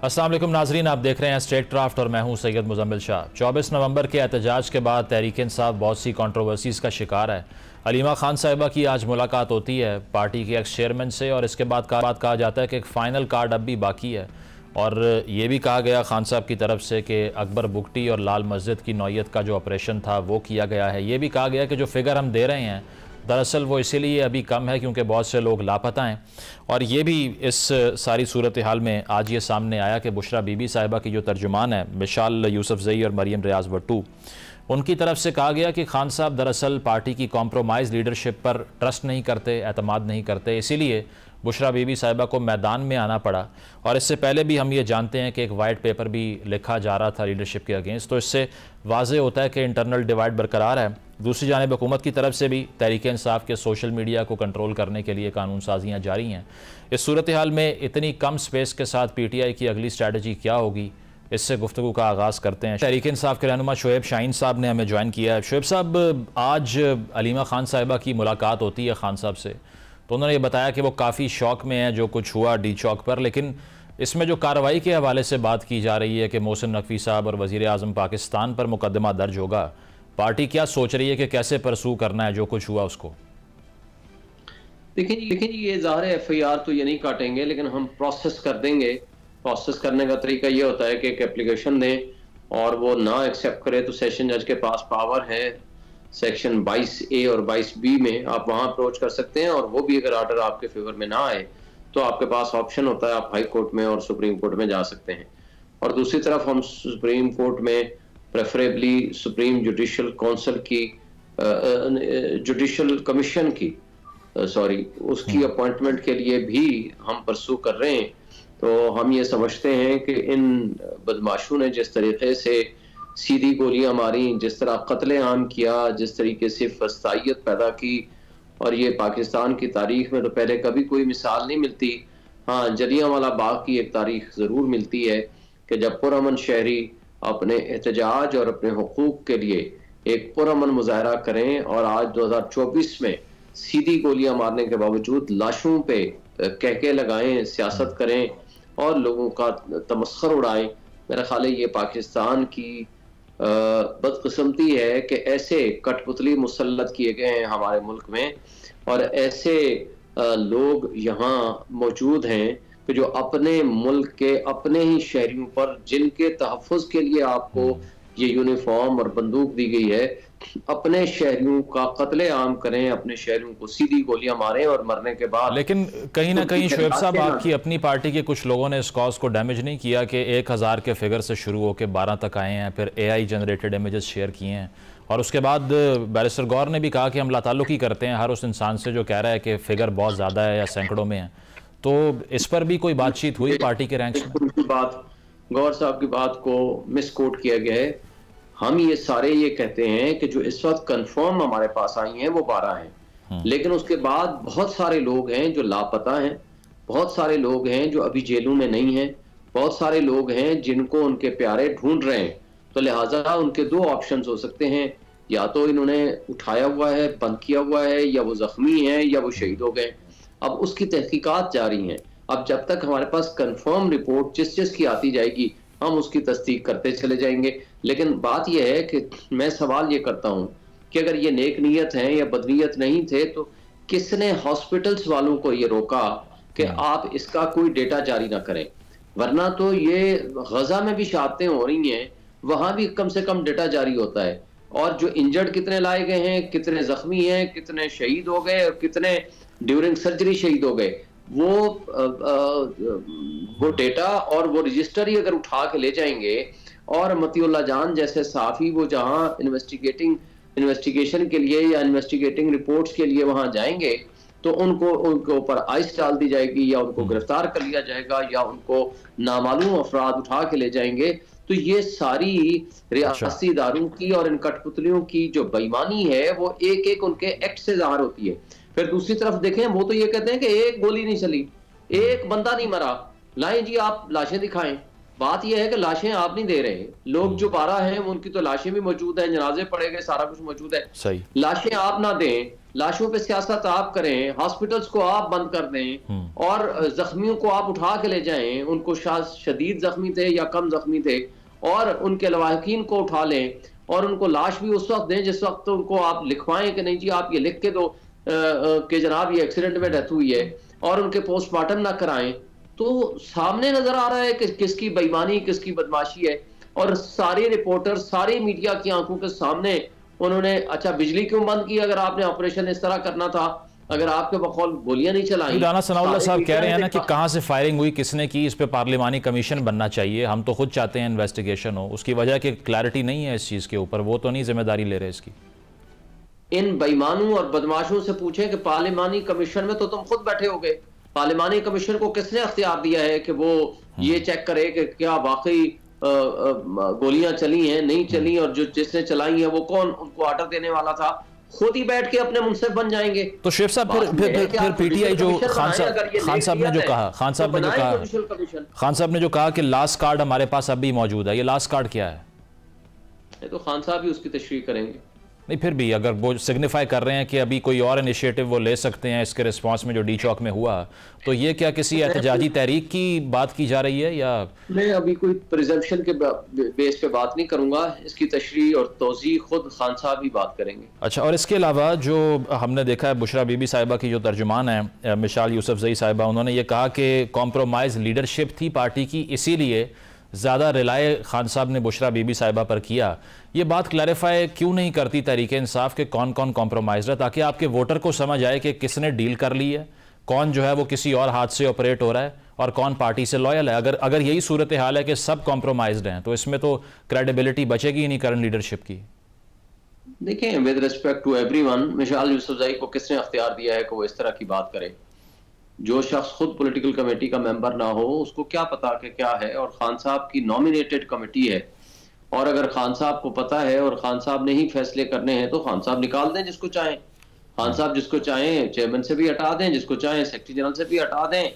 अस्सलाम वालेकुम नाजरीन, आप देख रहे हैं स्टेट क्राफ्ट और मैं हूं सैयद मुजम्मिल शाह। 24 नवंबर के एहतजाज के बाद तहरीक इंसाफ बहुत सी कंट्रोवर्सीज़ का शिकार है। हलीमा खान साहिबा की आज मुलाकात होती है पार्टी के एक्स चेयरमैन से और इसके बाद कहा जाता है कि एक फ़ाइनल कार्ड अब भी बाकी है। और ये भी कहा गया खान साहब की तरफ से कि अकबर बुगटी और लाल मस्जिद की नौयत का जो ऑपरेशन था वो किया गया है। ये भी कहा गया कि जो फिगर हम दे रहे हैं दरअसल वो इसीलिए अभी कम है क्योंकि बहुत से लोग लापता हैं। और ये भी इस सारी सूरत हाल में आज ये सामने आया कि बुशरा बीबी साहिबा की जो तर्जुमान है मिशाल यूसुफजई और मरियम रियाज भट्टू, उनकी तरफ से कहा गया कि खान साहब दरअसल पार्टी की कॉम्प्रोमाइज़ लीडरशिप पर ट्रस्ट नहीं करते, एतमाद नहीं करते, इसीलिए बुशरा बीबी साहिबा को मैदान में आना पड़ा। और इससे पहले भी हम ये जानते हैं कि एक वाइट पेपर भी लिखा जा रहा था लीडरशिप के अगेंस्ट, तो इससे वाज़ेह होता है कि इंटरनल डिवाइड बरकरार है। दूसरी जानिब हुकूमत की तरफ से भी तहरीक इंसाफ के सोशल मीडिया को कंट्रोल करने के लिए कानून साजियाँ जारी हैं। इस सूरत हाल में इतनी कम स्पेस के साथ PTI की अगली स्ट्रैटेजी क्या होगी, इससे गुफ्तगू का आगाज़ करते हैं। तहरीक इंसाफ के रहनुमा शोएब शाहीन साहब ने हमें ज्वाइन किया है। शोएब साहब, आज हलीमा खान साहिबा की मुलाकात होती है खान साहब से, तो उन्होंने ये बताया कि वो काफ़ी शौक में है जो कुछ हुआ डी चौक पर, लेकिन इसमें जो कार्रवाई के हवाले से बात की जा रही है कि मोहसिन नकवी साहब और वज़ीर आज़म पाकिस्तान पर मुकदमा दर्ज होगा, पार्टी क्या सोच रही है कि कैसे परसू करना है जो कुछ हुआ उसको? देखिए ये ज़ाहिर FIR तो ये नहीं काटेंगे, लेकिन हम प्रोसेस कर देंगे। प्रोसेस करने का तरीका ये होता है कि एक एप्लीकेशन दें और वो ना एक्सेप्ट करे तो सेशन जज के पास पावर है सेक्शन 22A और 22B में, आप वहाँ अप्रोच कर सकते हैं। और वो भी अगर ऑर्डर आपके फेवर में ना आए तो आपके पास ऑप्शन होता है, आप हाई कोर्ट में और सुप्रीम कोर्ट में जा सकते हैं। और दूसरी तरफ हम सुप्रीम कोर्ट में प्रेफरेबली सुप्रीम जुडिशल काउंसिल की जुडिशल कमीशन की उसकी अपॉइंटमेंट के लिए भी हम परसू कर रहे हैं। तो हम ये समझते हैं कि इन बदमाशों ने जिस तरीके से सीधी गोलियां मारी, जिस तरह कत्ले आम किया, जिस तरीके से फसाइयत पैदा की, और ये पाकिस्तान की तारीख में तो पहले कभी कोई मिसाल नहीं मिलती। हाँ, जलियांवाला बाग की एक तारीख ज़रूर मिलती है कि जब पुरअमन शहरी अपने एहतजाज और अपने हुकूक के लिए एक पुरअमन मुजाहरा करें, और आज 2024 में सीधी गोलियां मारने के बावजूद लाशों पे कहके लगाएं, सियासत करें और लोगों का तमस्खर उड़ाएं। मेरा ख्याल है ये पाकिस्तान की बदकिस्मती है कि ऐसे कठपुतली मुसल्लत किए गए हैं हमारे मुल्क में, और ऐसे लोग यहाँ मौजूद हैं कि जो अपने मुल्क के अपने ही शहरियों पर, जिनके तहफ़्फ़ुज़ के लिए आपको ये यूनिफॉर्म और बंदूक दी गई है, अपने शहरियों का कत्ले आम करें, अपने शहरियों को सीधी गोलियां मारें और मरने के बाद। लेकिन कहीं ना कहीं शोएब साहब, आपकी अपनी पार्टी के कुछ लोगों ने इस कॉज को डैमेज नहीं किया कि 1000 के फिगर से शुरू होकर 12 तक आए हैं, फिर AI जनरेटेड इमेजेस शेयर किए हैं, और उसके बाद बैरिस्टर गौर ने भी कहा कि हम लाताल्लुकी करते हैं हर उस इंसान से जो कह रहा है कि फिगर बहुत ज़्यादा है या सैकड़ों में है। तो इस पर भी कोई बातचीत हुई पार्टी के रैंक्स में? गौर साहब की बात को मिस कोट किया गया है। हम ये सारे ये कहते हैं कि जो इस वक्त कंफर्म हमारे पास आई हैं वो 12 हैं, लेकिन उसके बाद बहुत सारे लोग हैं जो लापता हैं, बहुत सारे लोग हैं जो अभी जेलों में नहीं हैं, बहुत सारे लोग हैं जिनको उनके प्यारे ढूंढ रहे हैं। तो लिहाजा उनके दो ऑप्शंस हो सकते हैं, या तो इन्होंने उठाया हुआ है, बंद किया हुआ है, या वो जख्मी हैं, या वो शहीद हो गए। अब उसकी तहकीकात जारी हैं। अब जब तक हमारे पास कंफर्म रिपोर्ट जिस की आती जाएगी हम उसकी तस्दीक करते चले जाएंगे। लेकिन बात यह है कि मैं सवाल ये करता हूं कि अगर ये नेक नीयत है या बदनीयत नहीं थे तो किसने हॉस्पिटल्स वालों को ये रोका कि आप इसका कोई डेटा जारी ना करें? वरना तो ये गजा में भी शहादतें हो रही हैं, वहां भी कम से कम डेटा जारी होता है, और जो इंजर्ड कितने लाए गए हैं, कितने जख्मी हैं, कितने शहीद हो गए और कितने ड्यूरिंग सर्जरी शहीद हो गए, वो डेटा और वो रजिस्टर ही अगर उठा के ले जाएंगे, और मतीउल्लाह जान जैसे साफी वो जहां इन्वेस्टिगेशन के लिए या इन्वेस्टिगेटिंग रिपोर्ट्स के लिए वहां जाएंगे तो उनके ऊपर आइस डाल दी जाएगी, या उनको गिरफ्तार कर लिया जाएगा, या उनको नामालूम अफराद उठा के ले जाएंगे। तो ये सारी रियासती इदारों की और इन कठपुतलियों की जो बेईमानी है वो एक एक उनके एक्ट से ज़ाहिर होती है। फिर दूसरी तरफ देखें, वो तो ये कहते हैं कि एक गोली नहीं चली, एक बंदा नहीं मरा, लाएं जी आप लाशें दिखाएं, बात यह है कि लाशें आप नहीं दे रहे, लोग जो 12 हैं उनकी तो लाशें भी मौजूद हैं, जनाजे पड़े गए, सारा कुछ मौजूद है। सही। लाशें आप ना दें, लाशों पे सियासत आप करें, हॉस्पिटल्स को आप बंद कर दें और जख्मियों को आप उठा के ले जाएं, उनको शदीद जख्मी थे या कम जख्मी थे, और उनके लवाहिकीन को उठा लें और उनको लाश भी उस वक्त दें जिस वक्त उनको आप लिखवाएं कि नहीं जी आप ये लिख के दो कि जनाब ये एक्सीडेंट में डेथ हुई है, और उनके पोस्टमार्टम ना कराएं। तो सामने नजर आ रहा है कि किसकी बेईमानी, किसकी बदमाशी है। और सारे रिपोर्टर, सारी मीडिया की आंखों के सामने उन्होंने, अच्छा बिजली क्यों बंद की अगर आपने ऑपरेशन इस तरह करना था, अगर आपके बकौल गोलियां नहीं चलाई। राना सनाउल्लाह साहब कह रहे हैं ना कि कहां से फायरिंग हुई, किसने की, इस पे पार्लिमानी कमीशन बनना चाहिए। हम तो खुद चाहते हैं इन्वेस्टिगेशन हो, उसकी वजह कि क्लैरिटी नहीं है इस चीज के ऊपर, वो तो नहीं जिम्मेदारी ले रहे इसकी। इन बेईमानों और बदमाशों से पूछें कि पार्लिमानी कमीशन में तो तुम खुद बैठे हो गए। पार्लिमानी कमीशन को किसने अख्तियार दिया है कि वो ये चेक करे कि क्या वाकई गोलियां चली हैं, नहीं चली, और जो जिसने चलाई है वो कौन, उनको ऑर्डर देने वाला था। खुद ही बैठ के अपने मुंसिफ बन जाएंगे। तो शेख साहब फिर पीटीआई जो खान साहब ने जो कहा, खान साहब ने जो कहा कि लास्ट कार्ड हमारे पास अभी मौजूद है, ये लास्ट कार्ड क्या है? तो खान साहब भी उसकी तशरीह करेंगे। नहीं, फिर भी अगर वो सिग्निफाई कर रहे हैं कि अभी कोई और इनिशिएटिव वो ले सकते हैं इसके रिस्पांस में जो डी चौक में हुआ, तो ये क्या किसी एहतजाजी तहरीक की बात की जा रही है या? मैं अभी कोई प्रिजम्पशन के बेस पे बात नहीं करूंगा, इसकी तशरीह और तौज़ीह खुद खान साहब ही बात करेंगे। अच्छा, और इसके अलावा जो हमने देखा है बुशरा बीबी साहिबा की जो तर्जुमान है मिशाल यूसुफजई साहिबा, उन्होंने ये कहा कि कॉम्प्रोमाइज़ लीडरशिप थी पार्टी की, इसीलिए ज़्यादा रिलाय खान साहब ने बुशरा बीबी साहिबा पर किया। ये बात क्लैरिफाई क्यों नहीं करती तहरीक इंसाफ के कौन कौन कॉम्प्रोमाइज़ है, ताकि आपके वोटर को समझ आए कि किसने डील कर ली है, कौन जो है वो किसी और हाथ से ऑपरेट हो रहा है और कौन पार्टी से लॉयल है। अगर यही सूरत हाल है कि सब कॉम्प्रोमाइज्ड हैं, तो इसमें तो क्रेडिबिलिटी बचेगी ही नहीं करंट लीडरशिप की। देखें, विद रिस्पेक्ट टू एवरीवन, मिशाल यूसुफजई को किसने अख्तियार दिया है कि वो इस तरह की बात करे? जो शख्स खुद पॉलिटिकल कमेटी का मेंबर ना हो उसको क्या पता कि क्या है। और खान साहब की नॉमिनेटेड कमेटी है, और अगर खान साहब को पता है और खान साहब ने ही फैसले करने हैं तो खान साहब निकाल दें जिसको चाहें। खान साहब जिसको चाहें चेयरमैन से भी हटा दें, जिसको चाहें सेक्रेटरी जनरल से भी हटा दें,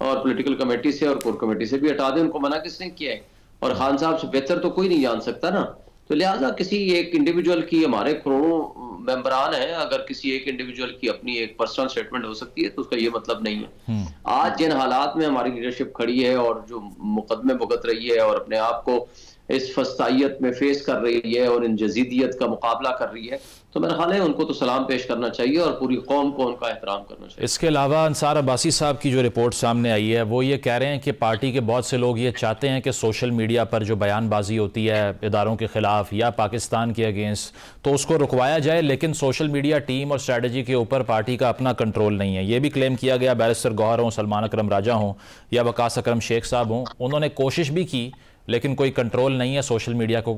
और पॉलिटिकल कमेटी से और कोर कमेटी से भी हटा दें। उनको मना किसने किया है? और खान साहब से बेहतर तो कोई नहीं जान सकता ना। तो लिहाजा किसी एक इंडिविजुअल की, हमारे करोड़ों मेंबरान हैं, अगर किसी एक इंडिविजुअल की अपनी एक पर्सनल स्टेटमेंट हो सकती है तो उसका ये मतलब नहीं है। आज जिन हालात में हमारी लीडरशिप खड़ी है और जो मुकदमे भुगत रही है और अपने आप को इस फस्तायत में फेस कर रही है और इन जजीदियत का मुकाबला कर रही है, तो मेरा ख्याल है उनको तो सलाम पेश करना चाहिए और पूरी कौम को उनका एहतराम करना चाहिए। इसके अलावा अंसार अब्बासी साहब की जो रिपोर्ट सामने आई है वो ये कह रहे हैं कि पार्टी के बहुत से लोग ये चाहते हैं कि सोशल मीडिया पर जो बयानबाजी होती है इदारों के खिलाफ या पाकिस्तान के अगेंस्ट, तो उसको रुकवाया जाए, लेकिन सोशल मीडिया टीम और स्ट्रैटेजी के ऊपर पार्टी का अपना कंट्रोल नहीं है। ये भी क्लेम किया गया बैरिस्टर गौहर हों, सलमान अकरम राजा हों या वकास अकरम शेख साहब हों, उन्होंने कोशिश भी की लेकिन कोई कंट्रोल नहीं है सोशल मीडिया को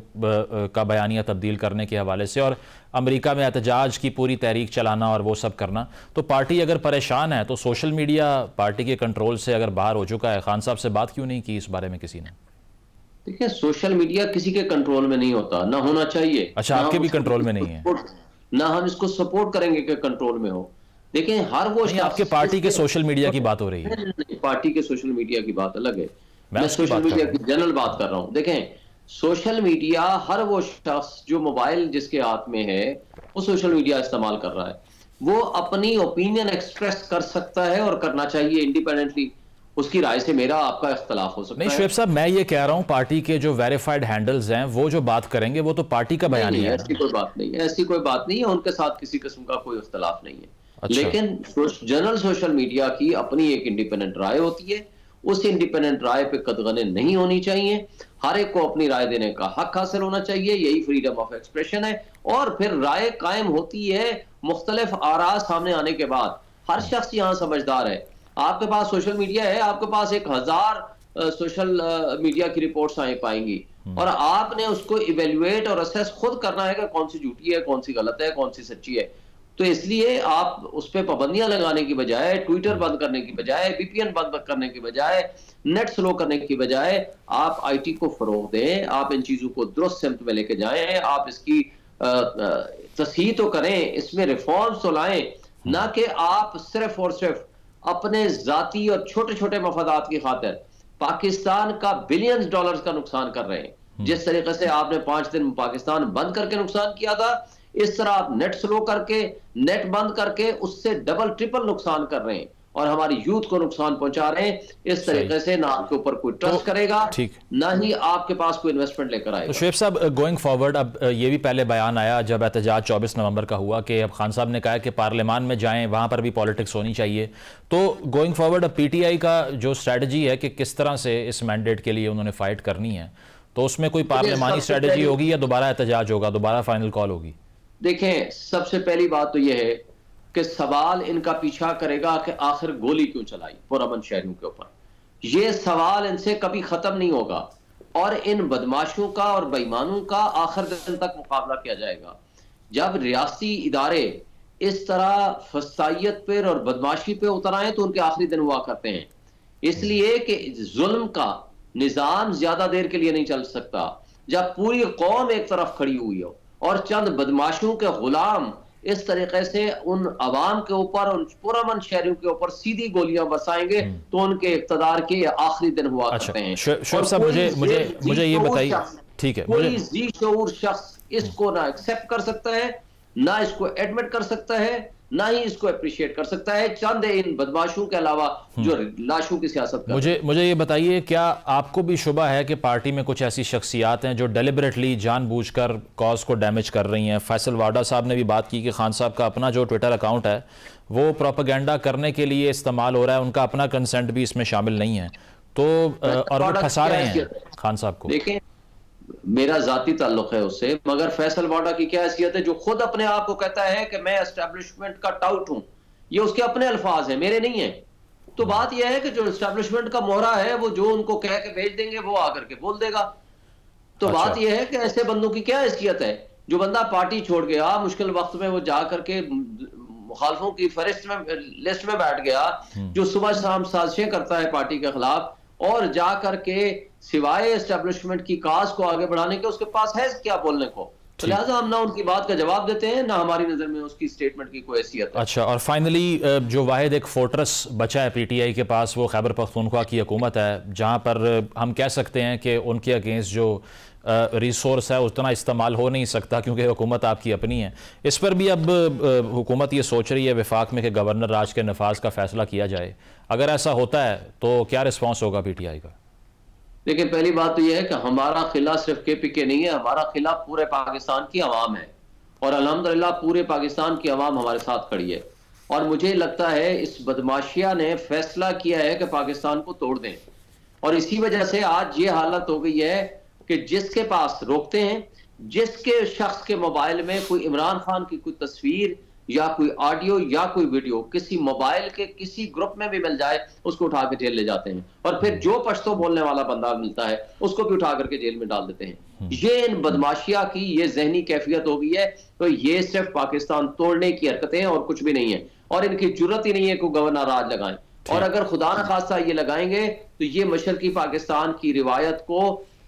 का बयानिया तब्दील करने के हवाले से, और अमेरिका में एहतजाज की पूरी तहरीक चलाना और वो सब करना। तो पार्टी अगर परेशान है तो सोशल मीडिया पार्टी के कंट्रोल से अगर बाहर हो चुका है, खान साहब से बात क्यों नहीं की इस बारे में किसी ने? देखिए, सोशल मीडिया किसी के कंट्रोल में नहीं होता, ना होना चाहिए। अच्छा, आपके भी कंट्रोल में नहीं है? ना हम इसको सपोर्ट करेंगे कि कंट्रोल में हो। देखें, हर वो आपके पार्टी के सोशल मीडिया की बात हो रही है। पार्टी के सोशल मीडिया की बात अलग है, मैं सोशल मीडिया की जनरल बात कर रहा हूं। देखें, सोशल मीडिया, हर वो शख्स जो मोबाइल जिसके हाथ में है वो सोशल मीडिया इस्तेमाल कर रहा है, वो अपनी ओपिनियन एक्सप्रेस कर सकता है और करना चाहिए इंडिपेंडेंटली। उसकी राय से मेरा आपका इख्तलाफ हो सकता है। नहीं शुएब साहब, मैं ये कह रहा हूं पार्टी के जो वेरीफाइड हैंडल्स हैं वो जो बात करेंगे वो तो पार्टी का बयान ही है। ऐसी कोई बात नहीं है, ऐसी कोई बात नहीं है, उनके साथ किसी किस्म का कोई इख्तलाफ नहीं है। अच्छा। लेकिन जनरल सोशल मीडिया की अपनी एक इंडिपेंडेंट राय होती है, उस इंडिपेंडेंट राय पे कदगने नहीं होनी चाहिए। हर एक को अपनी राय देने का हक हासिल होना चाहिए, यही फ्रीडम ऑफ एक्सप्रेशन है। और फिर राय कायम होती है मुख्तलिफ आरा सामने आने के बाद। हर शख्स यहाँ समझदार है। आपके पास सोशल मीडिया है, आपके पास 1000 सोशल मीडिया की रिपोर्ट्स आए पाएंगी, और आपने उसको इवेल्युएट और असेस खुद करना है कि कौन सी झूठी है, कौन सी गलत है, कौन सी सच्ची है। तो इसलिए आप उस पर पाबंदियां लगाने की बजाय, ट्विटर बंद करने की बजाय, VPN बंद करने की बजाय, नेट स्लो करने की बजाय, आप IT को फरोग दें, आप इन चीजों को दुरुस्त सिमत में लेके जाएं, आप इसकी तस्हीह तो करें, इसमें रिफॉर्म्स तो लाएं, ना कि आप सिर्फ और सिर्फ अपने जाती और छोटे छोटे मफादात की खातिर पाकिस्तान का बिलियंस डॉलर्स का नुकसान कर रहे हैं। जिस तरीके से आपने 5 दिन पाकिस्तान बंद करके नुकसान किया था, इस तरह आप नेट स्लो करके, नेट बंद करके उससे डबल ट्रिपल नुकसान कर रहे हैं और हमारी यूथ को नुकसान पहुंचा रहे हैं। इस तरीके से ना आपके ऊपर कोई ट्रस्ट करेगा, ना ही आपके पास कोई इन्वेस्टमेंट लेकर आएगा। तो शुएब साहब, गोइंग फॉरवर्ड, अब ये भी पहले बयान आया जब एहतजाज 24 नवंबर का हुआ कि अब खान साहब ने कहा कि पार्लियामान में जाएं, वहां पर भी पॉलिटिक्स होनी चाहिए। तो गोइंग फॉरवर्ड अब पीटीआई का जो स्ट्रैटेजी है कि किस तरह से इस मैंडेट के लिए उन्होंने फाइट करनी है, तो उसमें कोई पार्लियामानी स्ट्रैटेजी होगी या दोबारा एहतजाज होगा, दोबारा फाइनल कॉल होगी? देखें, सबसे पहली बात तो यह है कि सवाल इनका पीछा करेगा कि आखिर गोली क्यों चलाई पुरअमन शहरियों के ऊपर। यह सवाल इनसे कभी खत्म नहीं होगा और इन बदमाशों का और बेईमानों का आखिर दिन तक मुकाबला किया जाएगा। जब रियासती इदारे इस तरह फसाइयत पर और बदमाशी पे उतर आए तो उनके आखिरी दिन हुआ करते हैं, इसलिए कि जुल्म का निजाम ज्यादा देर के लिए नहीं चल सकता। जब पूरी कौम एक तरफ खड़ी हुई हो और चंद बदमाशों के गुलाम इस तरीके से उन अवाम के ऊपर, उन पुरअमन शहरियों के ऊपर सीधी गोलियां बरसाएंगे तो उनके इख्तदार के आखिरी दिन हुआ करते हैं। शुएब साहब, मुझे ये बताइए, ठीक है, कोई जी शऊर शख्स इसको ना एक्सेप्ट कर सकता है, ना इसको एडमिट कर सकता है, ना ही इसको अप्रिशिएट कर सकता है, चंद इन बदमाशों के अलावा जो लाशों की सियासत कर। मुझे ये बताइए, क्या आपको भी शुबा है कि पार्टी में कुछ ऐसी शख्सियात हैं जो डेलिबरेटली जानबूझकर कॉज को डैमेज कर रही हैं? फैसल वाडा साहब ने भी बात की कि खान साहब का अपना जो ट्विटर अकाउंट है वो प्रोपेगेंडा करने के लिए इस्तेमाल हो रहा है, उनका अपना कंसेंट भी इसमें शामिल नहीं है, तो और वो फंसा रहे हैं खान साहब को। देखें, मेरा जाती ताल्लुक है उससे, मगर फैसल वाडा की क्या हैसियत है जो खुद अपने आप को कहता है कि मैं एस्टेब्लिशमेंट का टाउट हूं? ये उसके अपने अल्फाज हैं, मेरे नहीं है। तो बात यह है कि जो एस्टेब्लिशमेंट का मोहरा है वो जो उनको कह के भेज देंगे वो आकर के बोल देगा। तो बात यह है कि ऐसे बंदों की क्या हैसियत है? जो बंदा पार्टी छोड़ गया, मुश्किल वक्त में वो जा करके मुखालफों की फहरिस्त में, लिस्ट में बैठ गया, जो सुबह शाम साजिशें करता है पार्टी के खिलाफ और जा करके सिवाय एस्टेब्लिशमेंट की काज को आगे बढ़ाने के उसके पास है क्या बोलने को? तो लिहाजा हम ना उनकी बात का जवाब देते हैं, ना हमारी नजर में उसकी स्टेटमेंट की कोई हैसियत है। अच्छा, और फाइनली जो वाहिद एक फोर्ट्रेस बचा है पीटीआई के पास वो खैबर पख्तूनख्वा की हुकूमत है, जहां पर हम कह सकते हैं कि उनके अगेंस्ट जो रिसोर्स है उतना इस्तेमाल हो नहीं सकता क्योंकि हुकूमत आपकी अपनी है। इस पर भी अब हुकूमत ये सोच रही है वफाक में कि गवर्नर राज के नफाज का फैसला किया जाए। अगर ऐसा होता है तो क्या रिस्पॉन्स होगा पीटीआई का? देखिए, पहली बात तो यह है कि हमारा खिला सिर्फ केपीके नहीं है, हमारा खिला पूरे पाकिस्तान की आवाम है और अल्हम्दुलिल्लाह पूरे पाकिस्तान की आवाम हमारे साथ खड़ी है। और मुझे लगता है इस बदमाशिया ने फैसला किया है कि पाकिस्तान को तोड़ दें और इसी वजह से आज ये हालत हो गई है कि जिसके पास रोकते हैं, जिसके शख्स के मोबाइल में कोई इमरान खान की कोई तस्वीर या कोई ऑडियो या कोई वीडियो किसी मोबाइल के किसी ग्रुप में भी मिल जाए उसको उठा के जेल ले जाते हैं और फिर जो पश्तो बोलने वाला बंदा मिलता है उसको भी उठा करके जेल में डाल देते हैं। ये इन बदमाशिया की ये जहनी कैफियत हो गई है। तो ये सिर्फ पाकिस्तान तोड़ने की हरकतें हैं और कुछ भी नहीं है और इनकी जरूरत ही नहीं है कि गवर्नर राज लगाएं, और अगर खुदा न खास्ता ये लगाएंगे तो ये मशरकी पाकिस्तान की रिवायत को,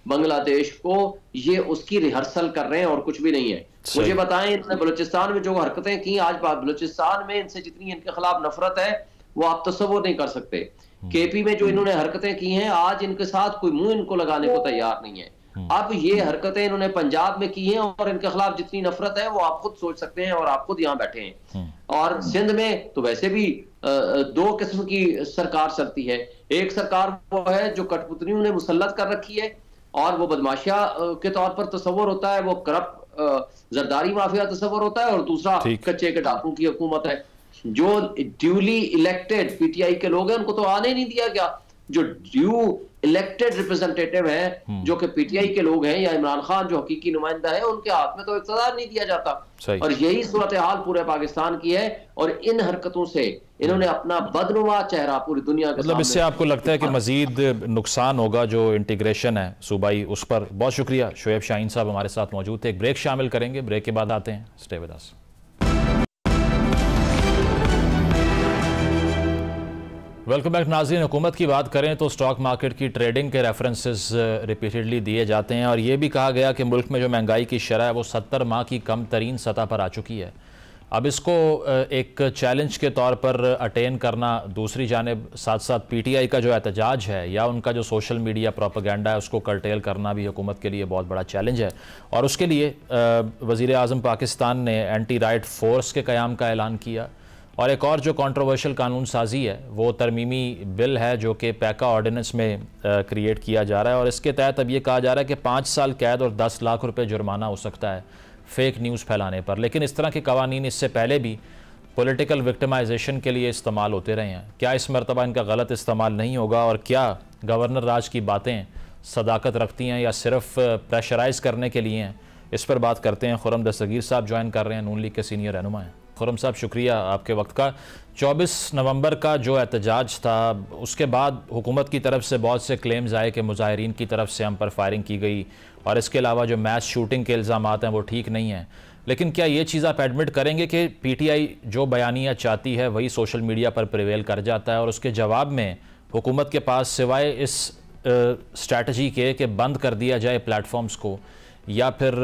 बांग्लादेश को, ये उसकी रिहर्सल कर रहे हैं और कुछ भी नहीं है। मुझे बताएं, इन्होंने बलूचिस्तान में जो हरकतें की, आज बलूचिस्तान में इनसे जितनी इनके खिलाफ नफरत है वो आप तस्वुर नहीं कर सकते। केपी में जो इन्होंने हरकतें की हैं, आज इनके साथ कोई मुंह इनको लगाने को तैयार नहीं है। अब ये हरकतें इन्होंने पंजाब में की हैं और इनके खिलाफ जितनी नफरत है वो आप खुद सोच सकते हैं और आप खुद यहाँ बैठे हैं। और सिंध में तो वैसे भी दो किस्म की सरकार चलती है। एक सरकार वो है जो कठपुतलियों ने मुसल्लत कर रखी है और वो बदमाशिया के तौर पर तस्वर होता है, वो करप्ट जरदारी माफिया तस्वर होता है, और दूसरा कच्चे के डाकू की हुकूमत है। जो ड्यूली इलेक्टेड पीटीआई के लोग हैं उनको तो आने नहीं दिया गया। जो ड्यू इलेक्टेड रिप्रेजेंटेटिव है जो कि पीटीआई के लोग हैं या इमरान खान जो हकीकी नुमाइंदा है, उनके हाथ में तो इख्तियार नहीं दिया जाता। और यही सूरत हाल पूरे पाकिस्तान की है और इन हरकतों से इन्होंने अपना बदनुमा चेहरा पूरी दुनिया के मतलब इससे आपको लगता है कि मजीद नुकसान होगा जो इंटीग्रेशन है सूबाई उस पर? बहुत शुक्रिया। शुएब शाहीन साहब हमारे साथ मौजूद थे। एक ब्रेक शामिल करेंगे, ब्रेक के बाद आते हैं। Stay with us. Welcome back नाज़रीन। हुकूमत की बात करें तो स्टॉक मार्केट की ट्रेडिंग के रेफरेंसेस रिपीटेडली दिए जाते हैं और ये भी कहा गया कि मुल्क में जो महंगाई की शरह है वो 70 माह की कम तरीन सतह पर आ चुकी है। अब इसको एक चैलेंज के तौर पर अटेन करना, दूसरी जानिब साथ साथ पीटीआई का जो एहतजाज है या उनका जो सोशल मीडिया प्रोपेगेंडा है उसको कर्टेल करना भी हुकूमत के लिए बहुत बड़ा चैलेंज है। और उसके लिए वज़ीर आज़म पाकिस्तान ने एंटी राइट फोर्स के क़याम का ऐलान किया। और एक और जो कंट्रोवर्शियल कानून साजी है वो तरमीमी बिल है जो कि पैका ऑर्डिनेंस में क्रिएट किया जा रहा है, और इसके तहत अब ये कहा जा रहा है कि 5 साल कैद और 10 लाख रुपए जुर्माना हो सकता है फेक न्यूज़ फैलाने पर। लेकिन इस तरह के कवानीन इससे पहले भी पॉलिटिकल विक्टिमाइजेशन के लिए इस्तेमाल होते रहे हैं। क्या इस मरतबा इनका गलत इस्तेमाल नहीं होगा, और क्या गवर्नर राज की बातें सदाकत रखती हैं या सिर्फ प्रेशराइज करने के लिए हैं? इस पर बात करते हैं। खुर्रम दस्तगीर साहब ज्वाइन कर रहे हैं, नून लीग के सीनियर रहनुमा हैं। खुर्रम साहब शुक्रिया आपके वक्त का। 24 नवंबर का जो एहतजाज था उसके बाद हुकूमत की तरफ से बहुत से क्लेम्स आए कि मुजाहिरीन की तरफ से हम पर फायरिंग की गई, और इसके अलावा जो मैस शूटिंग के इल्ज़ामात हैं वो ठीक नहीं हैं। लेकिन क्या ये चीज़ आप एडमिट करेंगे कि पीटीआई जो बयानिया चाहती है वही सोशल मीडिया पर प्रिवेल कर जाता है, और उसके जवाब में हुकूमत के पास सिवाय इस स्ट्रैटेजी के कि बंद कर दिया जाए प्लेटफॉर्म्स को, या फिर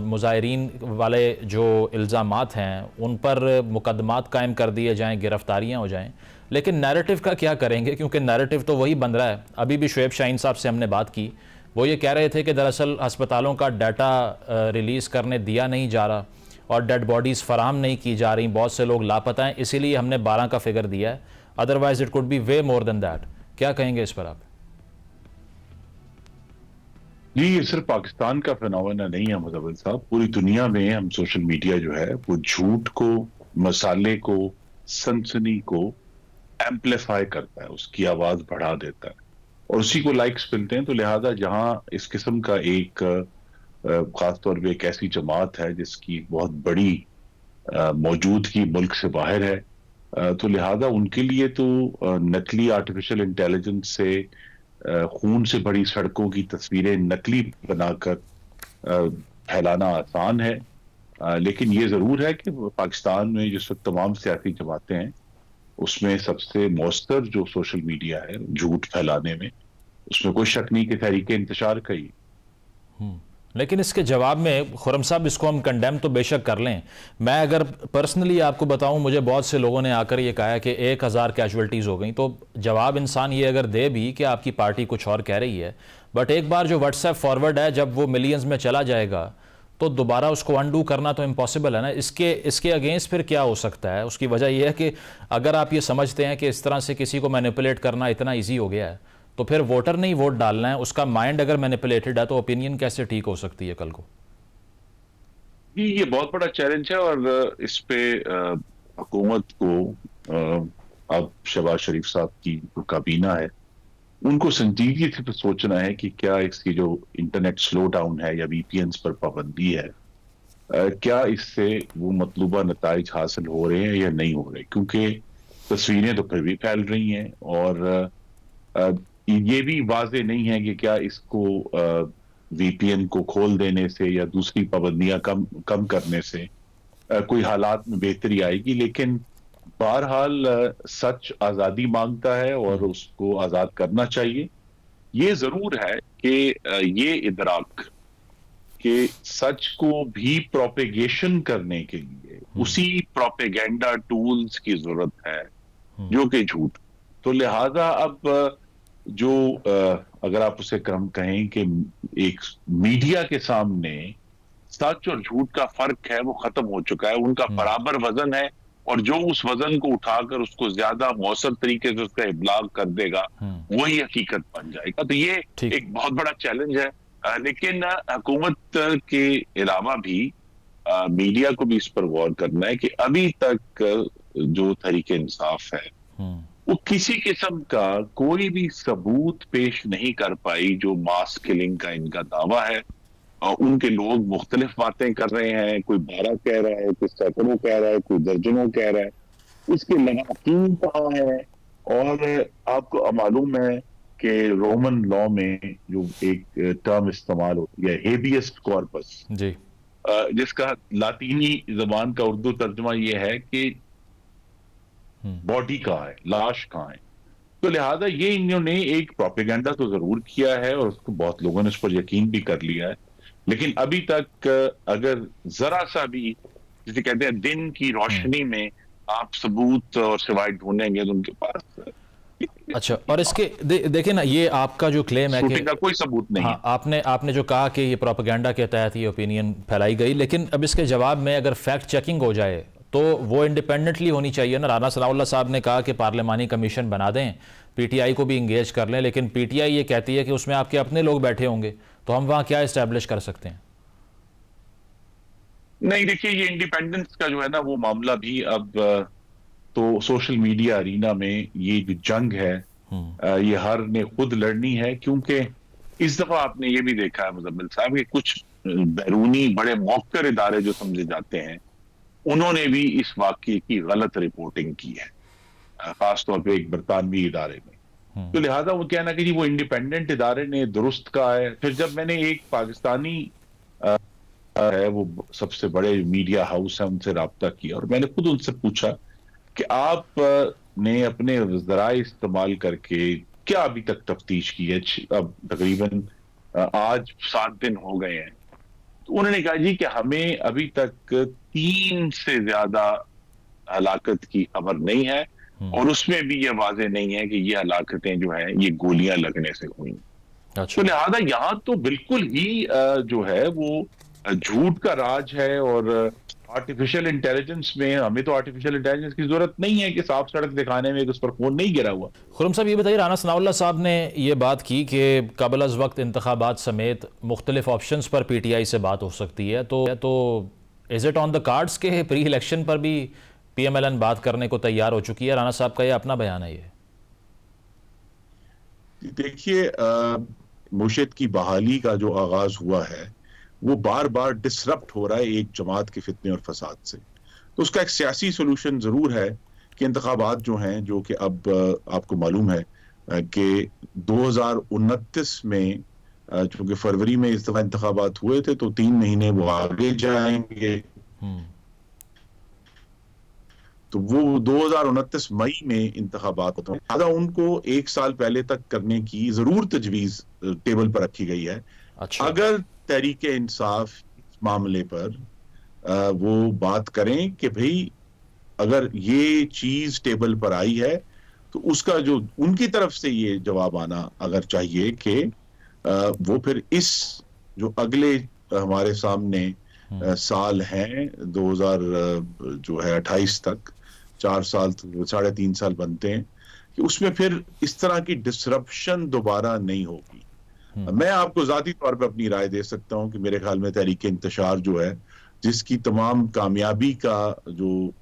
मुजाहिरीन वाले जो इल्ज़ामात हैं उन पर मुकदमात कायम कर दिए जाएं, गिरफ्तारियां हो जाएं, लेकिन नैरेटिव का क्या करेंगे? क्योंकि नैरेटिव तो वही बन रहा है। अभी भी शुएब शाहीन साहब से हमने बात की, वो ये कह रहे थे कि दरअसल अस्पतालों का डाटा रिलीज़ करने दिया नहीं जा रहा और डेड बॉडीज़ फराहम नहीं की जा रही, बहुत से लोग लापता हैं, इसीलिए हमने 12 का फिगर दिया है, otherwise it could be way more than that. क्या कहेंगे इस पर आप? जी, ये सिर्फ पाकिस्तान का फिनोमेना नहीं है मुज़म्मिल साहब, पूरी दुनिया में हम सोशल मीडिया जो है वो झूठ को, मसाले को, सनसनी को एम्पलीफाई करता है, उसकी आवाज बढ़ा देता है और उसी को लाइक्स मिलते हैं। तो लिहाजा जहां इस किस्म का एक खासतौर पे एक ऐसी जमात है जिसकी बहुत बड़ी मौजूदगी मुल्क से बाहर है, तो लिहाजा उनके लिए तो नकली आर्टिफिशियल इंटेलिजेंस से खून से भरी सड़कों की तस्वीरें नकली बनाकर फैलाना आसान है। लेकिन ये जरूर है कि पाकिस्तान में जिस वक्त तमाम सियासी जमातें हैं उसमें सबसे मौसर जो सोशल मीडिया है झूठ फैलाने में, उसमें कोई शक नहीं कि तहरीक इंतशार का ही। लेकिन इसके जवाब में खुर्रम साहब इसको हम कंडेम तो बेशक कर लें, मैं अगर पर्सनली आपको बताऊं, मुझे बहुत से लोगों ने आकर ये कहा है कि 1000 कैजुअल्टीज़ हो गई। तो जवाब इंसान ये अगर दे भी कि आपकी पार्टी कुछ और कह रही है, बट एक बार जो व्हाट्सएप फॉरवर्ड है जब वो मिलियंस में चला जाएगा तो दोबारा उसको अनडू करना तो इम्पॉसिबल है ना। इसके अगेंस्ट फिर क्या हो सकता है? उसकी वजह यह है कि अगर आप ये समझते हैं कि इस तरह से किसी को मैनिपुलेट करना इतना ईजी हो गया है, तो फिर वोटर नहीं वोट डालना है, उसका माइंड अगर मैनिपुलेटेड है तो ओपिनियन कैसे ठीक हो सकती है कल को? ये बहुत बड़ा चैलेंज है और इस पे हुकूमत को अब शहबाज शरीफ साहब की जो काबीना है उनको संजीदगी से सोचना है कि क्या इसकी जो इंटरनेट स्लो डाउन है या वीपीएन पर पाबंदी है, क्या इससे वो मतलूबा नताइज हासिल हो रहे हैं या नहीं हो रहे, क्योंकि तस्वीरें तो फिर भी फैल रही हैं और ये भी वाजे नहीं है कि क्या इसको वीपीएन को खोल देने से या दूसरी पाबंदियां कम करने से कोई हालात में बेहतरी आएगी। लेकिन बहरहाल सच आजादी मांगता है और उसको आजाद करना चाहिए। ये जरूर है कि ये इदराक कि सच को भी प्रोपेगेशन करने के लिए उसी प्रोपेगेंडा टूल्स की जरूरत है जो कि झूठ। तो लिहाजा अब जो अगर आप उसे क्रम कहें कि एक मीडिया के सामने सच और झूठ का फर्क है वो खत्म हो चुका है, उनका बराबर वजन है और जो उस वजन को उठाकर उसको ज्यादा मौसर तरीके से उसका इब्लाग कर देगा वही हकीकत बन जाएगा। तो ये एक बहुत बड़ा चैलेंज है। लेकिन हुकूमत के अलावा भी मीडिया को भी इस पर गौर करना है कि अभी तक जो तहरीक इंसाफ है वो किसी किस्म का कोई भी सबूत पेश नहीं कर पाई जो मास किलिंग का इनका दावा है। उनके लोग मुख्तलिफ बातें कर रहे हैं, कोई 12 कह रहा है, कोई सैकड़ों कह रहा है, कोई दर्जनों कह रहा है, उसके लवाकीन कहाँ है। और आपको मालूम है कि रोमन लॉ में जो एक टर्म इस्तेमाल होती है हेबियस कॉर्पस जी, जिसका लातीनी जबान का उर्दू तर्जुमा यह है कि बॉडी कहाँ है, लाश कहाँ है। तो लिहाजा ये इन्होंने एक प्रोपेगेंडा तो जरूर किया है और उसको बहुत लोगों ने उस पर यकीन भी कर लिया है, लेकिन अभी तक अगर जरा सा भी जिसे कहते हैं दिन की रोशनी में आप सबूत और शवाहिद ढूंढेंगे तो उनके पास। अच्छा, और इसके देखिए ना, ये आपका जो क्लेम है कि कोई सबूत नहीं है। आपने जो कहा कि ये प्रोपेगेंडा के तहत ये ओपिनियन फैलाई गई, लेकिन अब इसके जवाब में अगर फैक्ट चेकिंग हो जाए तो वो इंडिपेंडेंटली होनी चाहिए ना। राना सनाउल्लाह साहब ने कहा कि पार्लिमानी कमीशन बना दें, पीटीआई को भी इंगेज कर लें, लेकिन पीटीआई ये कहती है कि उसमें आपके अपने लोग बैठे होंगे, तो हम वहाँ क्या इस्टेब्लिश कर सकते हैं? नहीं, देखिए, ये इंडिपेंडेंस का जो है ना वो मामला भी अब तो सोशल मीडिया अरीना में ये जो जंग है ये हर ने खुद लड़नी है, क्योंकि इस दफा आपने ये भी देखा है मुजम्मिल साहब कि कुछ बैरूनी बड़े मौकर इदारे जो समझे जाते हैं उन्होंने भी इस वाकये की गलत रिपोर्टिंग की है, खासतौर पे एक बरतानवी इदारे में। तो लिहाजा वो कहना कि जी वो इंडिपेंडेंट इदारे ने दुरुस्त कहा है। फिर जब मैंने एक पाकिस्तानी है वो सबसे बड़े मीडिया हाउस है उनसे राब्ता किया और मैंने खुद उनसे पूछा कि आप ने अपने ज़राए इस्तेमाल करके क्या अभी तक तफ्तीश की है? अब तकरीबन आज 7 दिन हो गए हैं। तो उन्होंने कहा जी कि हमें अभी तक 3 से ज्यादा हलाकत की खबर नहीं है और उसमें भी ये वाज़ेह नहीं है कि ये हलाकतें जो है ये गोलियां लगने से हुई। तो लिहाजा यहां तो बिल्कुल ही जो है वो झूठ का राज है और आर्टिफिशियल इंटेलिजेंस में हमें तो आर्टिफिशियल इंटेलिजेंस की जरूरत नहीं है कि साफ सड़क दिखाने में उस पर फोन नहीं गिरा हुआ। खुर्रम साहब, ये बताइए, राना सनाउल्लाह साहब ने ये बात की कि कबल अज़ वक्त इंतखाबात समेत मुख्तलिफ ऑप्शंस पर पीटीआई से बात हो सकती है, तो is it on the cards के प्री इलेक्शन पर भी पीएमएलएन बात करने को तैयार हो चुकी है? राना साहब का ये अपना बयान है। ये देखिए, मुर्शिद की बहाली का जो आगाज हुआ है वो बार बार डिसरप्ट हो रहा है एक जमात के फितने और फसाद से। तो उसका एक सियासी सोल्यूशन जरूर है कि इंतखाबात जो हैं, जो कि अब आपको मालूम है कि 2029 में, चूंकि फरवरी में इस दफा इंतखाबात हुए थे तो 3 महीने वो आगे जाएंगे, तो वो 2029 मई में इंतखाबात होते हैं। लिहाजा उनको 1 साल पहले तक करने की जरूर तजवीज टेबल पर रखी गई है। अच्छा। अगर तहरीके इंसाफ इस मामले पर वो बात करें कि भाई अगर ये चीज टेबल पर आई है तो उसका जो उनकी तरफ से ये जवाब आना अगर चाहिए कि वो फिर इस जो अगले हमारे सामने साल हैं 2028 तक 4 साल 3.5 साल बनते हैं कि उसमें फिर इस तरह की डिसरप्शन दोबारा नहीं होगी। मैं आपको जाती तौर पर अपनी राय दे सकता हूं कि मेरे ख्याल में तहरीक इंतशार जो है, जिसकी तमाम कामयाबी का जो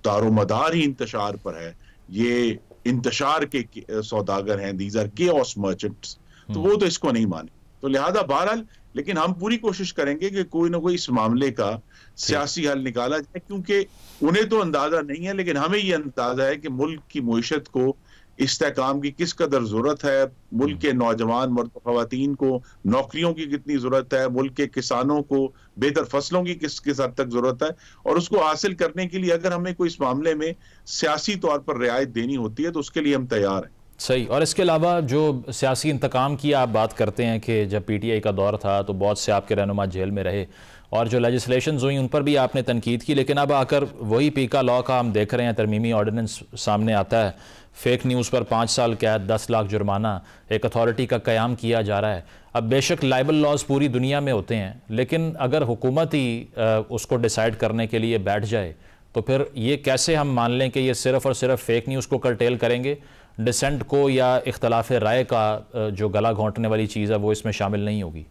दारोमदार ही इंतशार पर है, ये इंतशार के सौदागर हैं, दीज आर केओस मर्चेंट्स, तो वो तो इसको नहीं माने। तो लिहाजा बहरहाल, लेकिन हम पूरी कोशिश करेंगे कि कोई ना कोई इस मामले का सियासी हल निकाला जाए, क्योंकि उन्हें तो अंदाजा नहीं है लेकिन हमें ये अंदाजा है कि मुल्क की मईशत को इस्तेहकाम की किस कदर जरूरत है, मुल्क के नौजवान मर्द ख़वातीन को नौकरियों की कितनी जरूरत है, मुल्क के किसानों को बेहतर फसलों की किस हद तक जरूरत है, और उसको हासिल करने के लिए अगर हमें कोई इस मामले में सियासी तौर पर रियायत देनी होती है तो उसके लिए हम तैयार हैं। सही। और इसके अलावा जो सियासी इंतकाम की आप बात करते हैं कि जब पीटीआई का दौर था तो बहुत से आपके रहनुमा जेल में रहे और जो लेजिस्लेशंस हुई उन पर भी आपने तनकीद की, लेकिन अब आकर वही पीका लॉ का हम देख रहे हैं, तरमीमी ऑर्डिनेंस सामने आता है, फेक न्यूज़ पर 5 साल कैद, 10 लाख जुर्माना, एक अथॉरिटी का क़याम किया जा रहा है। अब बेशक लाइबल लॉज पूरी दुनिया में होते हैं, लेकिन अगर हुकूमत ही उसको डिसाइड करने के लिए बैठ जाए तो फिर ये कैसे हम मान लें कि ये सिर्फ़ और सिर्फ फेक न्यूज़ को कर्टेल करेंगे, डिसेंट को या इख्तलाफ राय का जो गला घोंटने वाली चीज़ है वो इसमें शामिल नहीं होगी?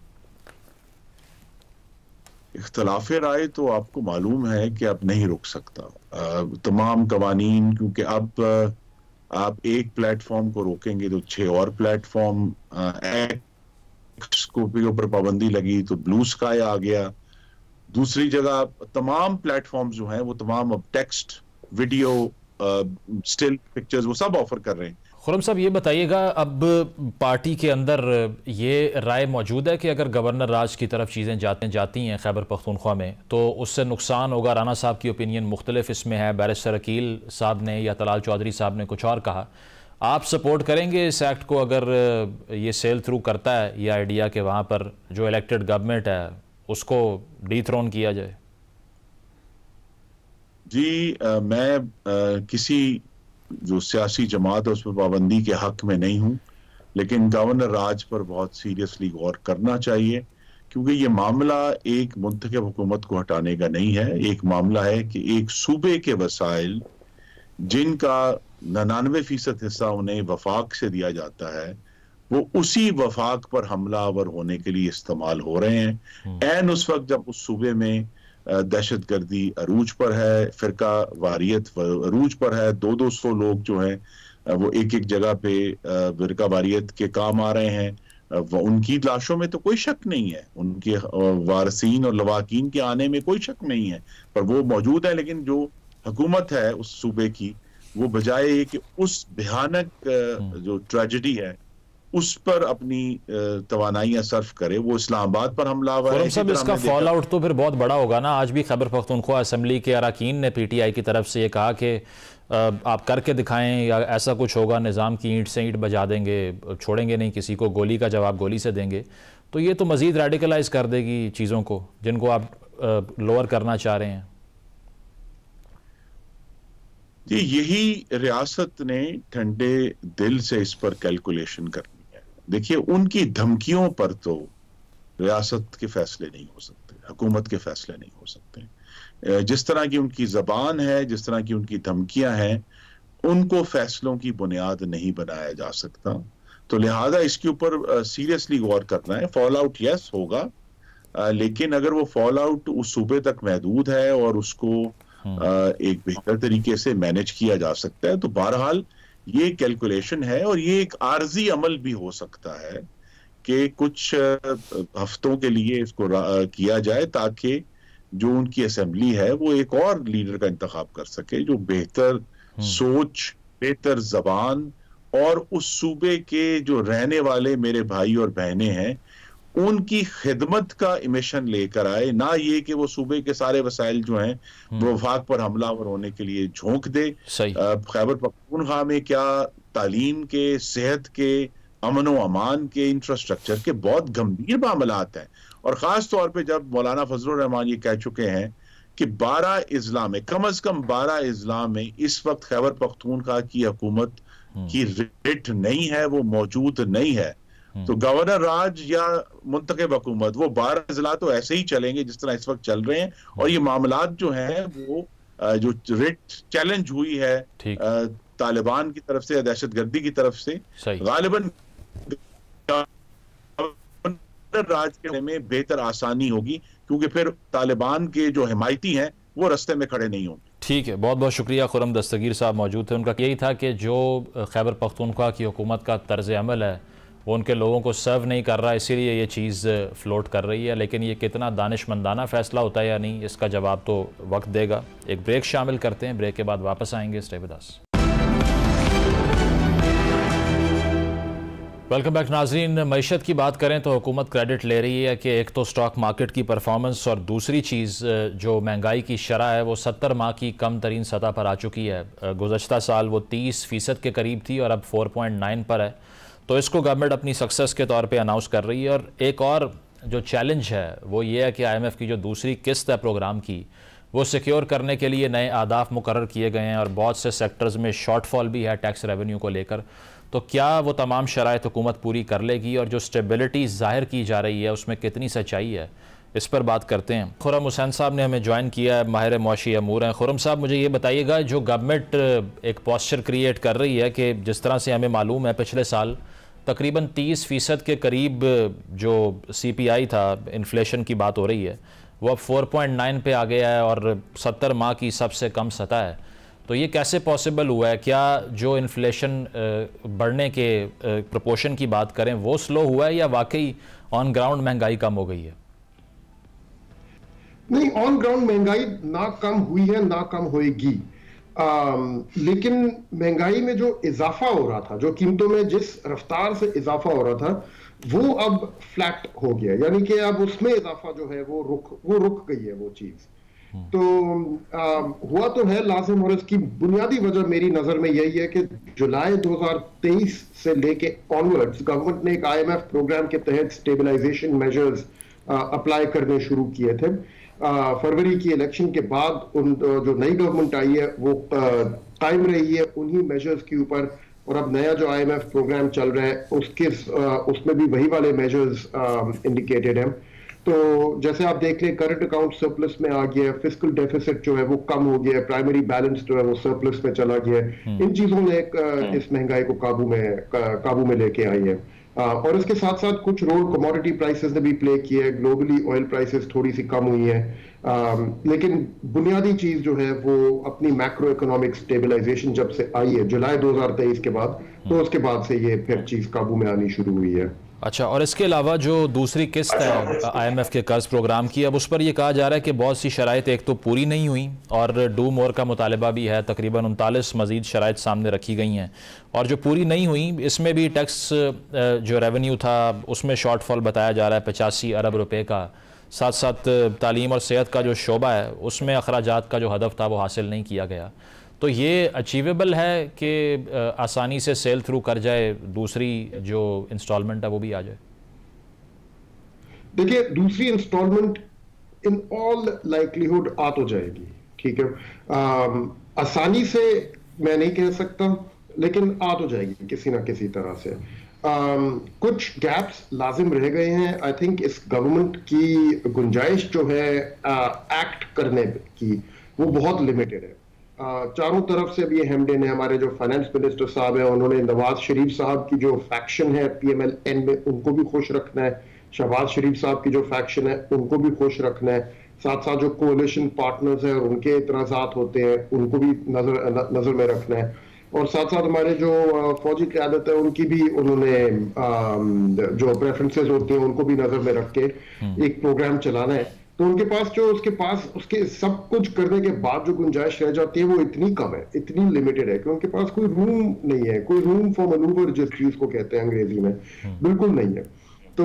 इख्तलाफ राय तो आपको मालूम है कि अब नहीं रुक सकता तमाम कवानीन, क्योंकि अब आप एक प्लेटफॉर्म को रोकेंगे तो 6 और प्लेटफॉर्म, एक्स को भी ऊपर पाबंदी लगी तो ब्लू स्काई आ गया। दूसरी जगह तमाम प्लेटफॉर्म जो हैं वो तमाम अब टेक्स्ट, वीडियो, स्टिल पिक्चर्स वो सब ऑफर कर रहे हैं। खुर्रम साहब, ये बताइएगा, अब पार्टी के अंदर ये राय मौजूद है कि अगर गवर्नर राज की तरफ चीज़ें जाती हैं खैबर पख्तूनख्वा में तो उससे नुकसान होगा? राना साहब की ओपिनियन मुख्तलिफ इसमें है, बैरिस्टर अकील साहब ने या तलाल चौधरी साहब ने कुछ और कहा। आप सपोर्ट करेंगे इस एक्ट को अगर ये सेल थ्रू करता है ये आइडिया कि वहाँ पर जो इलेक्टेड गवर्नमेंट है उसको डीथ्रोन किया जाए? जी मैं किसी जो सियासी जमात है उस पर पाबंदी के हक में नहीं हूं, लेकिन गवर्नर राज पर बहुत सीरियसली गौर करना चाहिए, क्योंकि ये मामला एक मुंतखब हुकूमत को हटाने का नहीं है। एक मामला है कि एक सूबे के वसाइल जिनका 99% हिस्सा उन्हें वफाक से दिया जाता है, वो उसी वफाक पर हमलावर होने के लिए इस्तेमाल हो रहे हैं। ऐन उस वक्त जब उस सूबे में दहशत गर्दी अरूज पर है, फिरका वारियत अरूज पर है, 200 लोग जो हैं वो एक एक जगह पे फिरका वारियत के काम आ रहे हैं। उनकी लाशों में तो कोई शक नहीं है, उनके वारसीन और लवाकीन के आने में कोई शक नहीं है, पर वो मौजूद है। लेकिन जो हुकूमत है उस सूबे की, वो बजाय कि उस भयानक जो ट्रेजेडी है उस पर अपनी तवानाइयां सर्फ करे, वो इस्लामाबाद पर हमलावर है। सब इसका फॉल आउट तो फिर बहुत बड़ा होगा ना। आज भी खैबर पख्तूनख्वा असेंबली के अरकान ने पीटीआई की तरफ से ये कहा कि आप करके दिखाएं या ऐसा कुछ होगा, निज़ाम की ईंट से ईंट बजा देंगे, छोड़ेंगे नहीं किसी को, गोली का जवाब गोली से देंगे। तो ये तो मज़ीद रेडिकलाइज कर देगी चीज़ों को जिनको आप लोअर करना चाह रहे हैं। जी, यही रियासत ने ठंडे दिल से इस पर कैलकुलेशन करनी है। देखिए, उनकी धमकियों पर तो रियासत के फैसले नहीं हो सकते, हुकूमत के फैसले नहीं हो सकते। जिस तरह की उनकी जबान है, जिस तरह की उनकी धमकियां हैं, उनको फैसलों की बुनियाद नहीं बनाया जा सकता। तो लिहाजा इसके ऊपर सीरियसली गौर करना है। फॉल आउट यस होगा, लेकिन अगर वो फॉल आउट उस सूबे तक महदूद है और उसको एक बेहतर तरीके से मैनेज किया जा सकता है, तो बहरहाल ये कैलकुलेशन है। और ये एक आर्जी अमल भी हो सकता है कि कुछ हफ्तों के लिए इसको किया जाए, ताकि जो उनकी असेंबली है वो एक और लीडर का इंतखाब कर सके जो बेहतर सोच, बेहतर जबान और उस सूबे के जो रहने वाले मेरे भाई और बहनें हैं उनकी खिदमत का मिशन लेकर आए। ना ये कि वो सूबे के सारे वसाइल जो हैं वो वफाक पर हमलावर होने के लिए झोंक दे। खैबर पख्तूनख्वा में क्या तालीम के, सेहत के, अमन व अमान के, इंफ्रास्ट्रक्चर के बहुत गंभीर मामलात हैं। और ख़ास तौर पे जब मौलाना फजलुर रहमान ये कह चुके हैं कि 12 अजला में, कम अज़ कम 12 अजला में इस वक्त खैबर पख्तूनख्वा की हुकूमत की रिट नहीं है, वो मौजूद नहीं है, तो गवर्नर राज या मुंतखब हुकूमत वो 12 अजला तो ऐसे ही चलेंगे जिस तरह इस वक्त चल रहे हैं। और ये मामलात जो हैं वो जो रिट चैलेंज हुई है तालिबान की तरफ से या दहशतगर्दी की तरफ से, गालिबन राज के में बेहतर आसानी होगी, क्योंकि फिर तालिबान के जो हिमायती हैं वो रास्ते में खड़े नहीं होंगे। ठीक है, बहुत बहुत शुक्रिया। खुर्रम दस्तगीर साहब मौजूद थे। उनका यही था कि जो खैबर पख्तूनख्वा की हुकूमत का तर्ज अमल है वो उनके लोगों को सर्व नहीं कर रहा, इसीलिए ये चीज़ फ्लोट कर रही है। लेकिन ये कितना दानिशमंदाना फ़ैसला होता है या नहीं, इसका जवाब तो वक्त देगा। एक ब्रेक शामिल करते हैं, ब्रेक के बाद वापस आएंगे। Stay with us. Welcome back नाज़रीन। मईशत की बात करें तो हुकूमत क्रेडिट ले रही है कि एक तो स्टॉक मार्केट की परफॉर्मेंस और दूसरी चीज़ जो महंगाई की शरह है वो 70 माह की कम तरीन सतह पर आ चुकी है। गुज़श्ता साल वो 30% के करीब थी और अब 4.9 पर है। तो इसको गवर्नमेंट अपनी सक्सेस के तौर पे अनाउंस कर रही है। और एक और जो चैलेंज है वो ये है कि IMF की जो दूसरी किस्त है प्रोग्राम की, वो सिक्योर करने के लिए नए आदाफ मुकर्रर किए गए हैं और बहुत से सेक्टर्स में शॉर्टफॉल भी है टैक्स रेवेन्यू को लेकर। तो क्या वो तमाम शराइत हुकूमत पूरी कर लेगी और जो स्टेबिलिटी ज़ाहिर की जा रही है उसमें कितनी सच्चाई है, इस पर बात करते हैं। खुर्रम हुसैन साहब ने हमें ज्वाइन किया है, माहिर मुआशी अमूर हैं। खुर्रम साहब, मुझे ये बताइएगा, जो गवर्नमेंट एक पॉस्चर क्रिएट कर रही है कि जिस तरह से हमें मालूम है पिछले साल तकरीबन 30% के करीब जो CPI था, इन्फ्लेशन की बात हो रही है, वो अब 4.9 पे आ गया है और 70 माह की सबसे कम सतह है। तो ये कैसे पॉसिबल हुआ है? क्या जो इन्फ्लेशन बढ़ने के प्रोपोर्शन की बात करें वो स्लो हुआ है या वाकई ऑन ग्राउंड महंगाई कम हो गई है? नहीं, ऑन ग्राउंड महंगाई ना कम हुई है ना कम होएगी। लेकिन महंगाई में जो इजाफा हो रहा था, जो कीमतों में जिस रफ्तार से इजाफा हो रहा था, वो अब फ्लैट हो गया, यानी कि अब उसमें इजाफा जो है वो रुक गई है वो चीज। तो हुआ तो है लाजिम, और इसकी बुनियादी वजह मेरी नजर में यही है कि जुलाई 2023 से लेके ऑनवर्ड्स गवर्नमेंट ने एक IMF प्रोग्राम के तहत स्टेबलाइजेशन मेजर्स अप्लाई करने शुरू किए थे। फरवरी की इलेक्शन के बाद उन जो नई गवर्नमेंट आई है वो कायम रही है उन्हीं मेजर्स के ऊपर, और अब नया जो IMF प्रोग्राम चल रहा है उसमें भी वही वाले मेजर्स इंडिकेटेड हैं। तो जैसे आप देख लें करंट अकाउंट सरप्लस में आ गया है, फिस्कल डेफिसिट जो है वो कम हो गया है, प्राइमरी बैलेंस जो है वो सरप्लस में चला गया है। इन चीजों ने इस महंगाई को काबू में लेके आई है। और इसके साथ साथ कुछ रोल कमोडिटी प्राइसेस ने भी प्ले किया है। ग्लोबली ऑयल प्राइसेस थोड़ी सी कम हुई है, लेकिन बुनियादी चीज जो है वो अपनी मैक्रो इकोनॉमिक स्टेबलाइजेशन जब से आई है जुलाई 2023 के बाद, तो उसके बाद से ये फिर चीज काबू में आनी शुरू हुई है। अच्छा, और इसके अलावा जो दूसरी किस्त है IMF के कर्ज प्रोग्राम की, अब उस पर यह कहा जा रहा है कि बहुत सी शराइत एक तो पूरी नहीं हुई और डू मोर का मुतालबा भी है। तकरीबन 39 मजीद शराइत सामने रखी गई हैं, और जो पूरी नहीं हुई इसमें भी टैक्स जो रेवेन्यू था उसमें शॉर्टफॉल बताया जा रहा है 85 अरब रुपए का। साथ साथ तालीम और सेहत का जो शोबा है उसमें अखराजात का जो हदफ था वो हासिल नहीं किया गया। तो ये अचीवेबल है कि आसानी से सेल थ्रू कर जाए, दूसरी जो इंस्टॉलमेंट है वो भी आ जाए? देखिए, दूसरी इंस्टॉलमेंट इन ऑल लाइकलीहुड आ तो जाएगी, ठीक है। आसानी से मैं नहीं कह सकता, लेकिन आ तो जाएगी किसी ना किसी तरह से। कुछ गैप्स लाजिम रह गए हैं। आई थिंक इस गवर्नमेंट की गुंजाइश जो है एक्ट करने की वो बहुत लिमिटेड है। चारों तरफ से अब ये हेमडेन है। हमारे जो फाइनेंस मिनिस्टर साहब हैं उन्होंने नवाज शरीफ साहब की जो फैक्शन है PMLN में उनको भी खुश रखना है, शहबाज शरीफ साहब की जो फैक्शन है उनको भी खुश रखना है, साथ साथ जो कोalition पार्टनर्स हैं उनके इतराजात होते हैं उनको भी नजर में रखना है, और साथ साथ हमारे जो फौजी क़यादत है उनकी भी उन्होंने जो प्रेफरेंसेस होती हैं उनको भी नजर में रख के एक प्रोग्राम चलाना है। तो उनके पास उसके सब कुछ करने के बाद जो गुंजाइश रह जाती है वो इतनी कम है, इतनी लिमिटेड है कि उनके पास कोई रूम नहीं है, कोई रूम फॉर मनूवर जिस चीज को कहते हैं अंग्रेजी में, बिल्कुल नहीं है। तो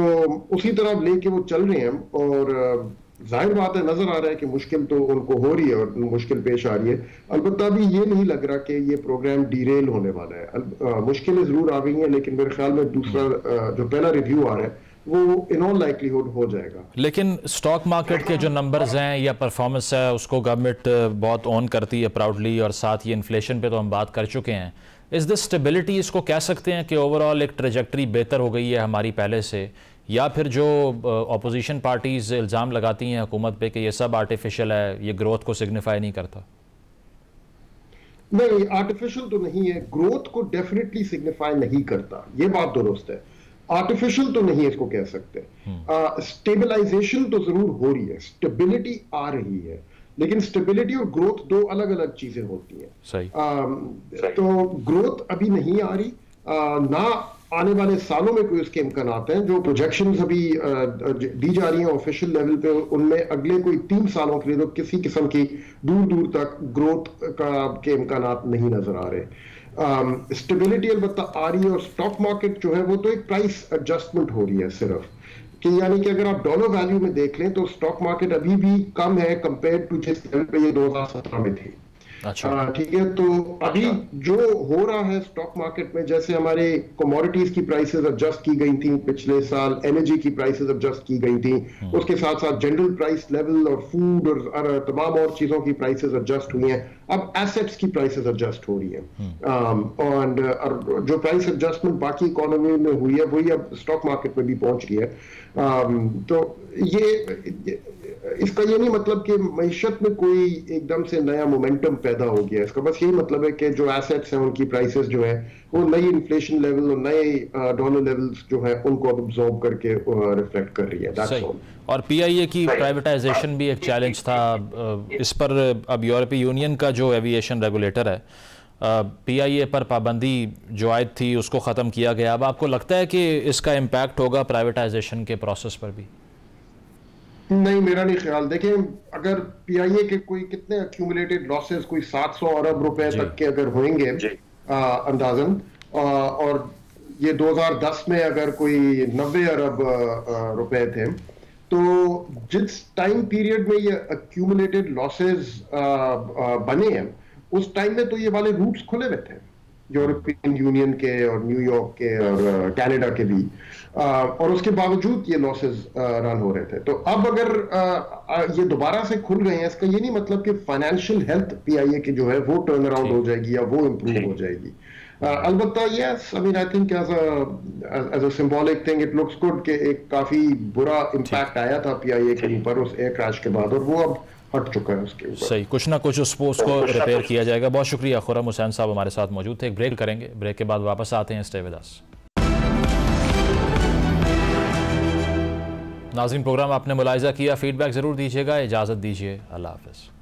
उसी तरह लेके वो चल रहे हैं, और जाहिर बात है नजर आ रहा है कि मुश्किल तो उनको हो रही है और मुश्किल पेश आ रही है। अलबत्ता अभी ये नहीं लग रहा कि ये प्रोग्राम डीरेल होने वाला है। मुश्किलें जरूर आ गई हैं, लेकिन मेरे ख्याल में दूसरा जो पहला रिव्यू आ रहा है वो इन ऑल लाइकलीहुड हो जाएगा। लेकिन स्टॉक मार्केट के जो नंबर्स हैं या परफॉर्मेंस है उसको गवर्नमेंट बहुत ऑन करती है प्राउडली, और साथ ये इन्फ्लेशन पे तो हम बात कर चुके हैं। इज़ दिस स्टेबिलिटी, इसको कह सकते हैं कि ओवरऑल एक ट्रेजेक्ट्री बेहतर हो गई है हमारी पहले से, या फिर जो अपोजिशन पार्टीज इल्ज़ाम लगाती हैं हुकूमत पे कि ये सब आर्टिफिशियल है, ये ग्रोथ को सिग्निफाई नहीं करता? नहीं, आर्टिफिशियल तो नहीं है, ग्रोथ को डेफिनेटली सिग्निफाई नहीं करता, ये बात दुरुस्त है। आर्टिफिशियल तो नहीं इसको कह सकते। स्टेबलाइजेशन तो जरूर हो रही है, स्टेबिलिटी आ रही है, लेकिन स्टेबिलिटी और ग्रोथ दो अलग अलग चीजें होती हैं। सही। तो ग्रोथ अभी नहीं आ रही, ना आने वाले सालों में कोई उसके इम्कानात हैं। जो प्रोजेक्शंस अभी दी जा रही हैं ऑफिशियल लेवल पे, उनमें अगले कोई 3 सालों के लिए तो किसी किस्म की दूर दूर तक ग्रोथ के इम्कानात नहीं नजर आ रहे। स्टेबिलिटी अलबत्ता आ रही है, और स्टॉक मार्केट जो है वो तो एक प्राइस एडजस्टमेंट हो रही है सिर्फ, कि यानी कि अगर आप डॉलर वैल्यू में देख लें तो स्टॉक मार्केट अभी भी कम है कंपेयर टू जिस लेवल पे ये 2017 में थी। अच्छा, ठीक है। तो अभी जो हो रहा है स्टॉक मार्केट में, जैसे हमारे कमोडिटीज की प्राइसेस एडजस्ट की गई थी पिछले साल, एनर्जी की प्राइसेस एडजस्ट की गई थी, उसके साथ साथ जनरल प्राइस लेवल और फूड और तमाम और चीजों की प्राइसेस एडजस्ट हुई हैं। अब एसेट्स की प्राइसेस एडजस्ट हो रही हैं, और जो प्राइस एडजस्टमेंट बाकी इकोनॉमी में हुई है वही अब स्टॉक मार्केट में भी पहुंच रही है। तो ये इसका ये नहीं मतलब कि मईशत में कोई एकदम से नया मोमेंटम पैदा हो गया। इसका बस यही मतलब है कि जो एसेट्स हैं उनकी प्राइसेस जो है वो नई इन्फ्लेशन लेवल और नए डॉलर लेवल्स जो है उनको अब्सॉर्ब करके रिफ्लेक्ट कर रही है। That's all. और PIA की प्राइवेटाइजेशन भी एक चैलेंज था। इस पर अब यूरोपीय यूनियन का जो एविएशन रेगुलेटर है, PIA पर पाबंदी जो आयद थी उसको ख़त्म किया गया। अब आपको लगता है कि इसका इम्पैक्ट होगा प्राइवेटाइजेशन के प्रोसेस पर भी? नहीं, मेरा नहीं ख्याल। देखें, अगर PIA के कोई कितने एक्यूमुलेटेड लॉसेस कोई 700 अरब रुपए तक के अगर होंगे अंदाजन, और ये 2010 में अगर कोई 90 अरब रुपए थे, तो जिस टाइम पीरियड में ये एक्यूमुलेटेड लॉसेस बने हैं उस टाइम में तो ये वाले रूट्स खुले हुए थे। यूरोपियन यूनियन के और न्यूयॉर्क के और कनाडा के भी, और उसके बावजूद ये लॉसेस रन हो रहे थे। तो अब अगर ये दोबारा से खुल गए हैं, इसका ये नहीं मतलब कि फाइनेंशियल हेल्थ पीआईए की जो है वो टर्न अराउंड हो जाएगी या वो इम्प्रूव हो जाएगी। अलबत्ता yes, I mean I think as a symbolic thing it looks good कि एक काफी बुरा इम्पैक्ट आया था पीआईए के ऊपर उस एयर क्रैश के बाद, और वो अब हट चुका है उसके ऊपर। सही, कुछ ना कुछ उस पोस्ट को रिपेयर किया जाएगा। बहुत शुक्रिया, खुर्रम हुसैन साहब हमारे साथ मौजूद थे। एक ब्रेक करेंगे, ब्रेक के बाद वापस आते हैं। Stay with us. नाज़रीन, प्रोग्राम आपने मुलाहिज़ा किया, फीडबैक ज़रूर दीजिएगा। इजाज़त दीजिए, अल्लाह हाफ़िज़।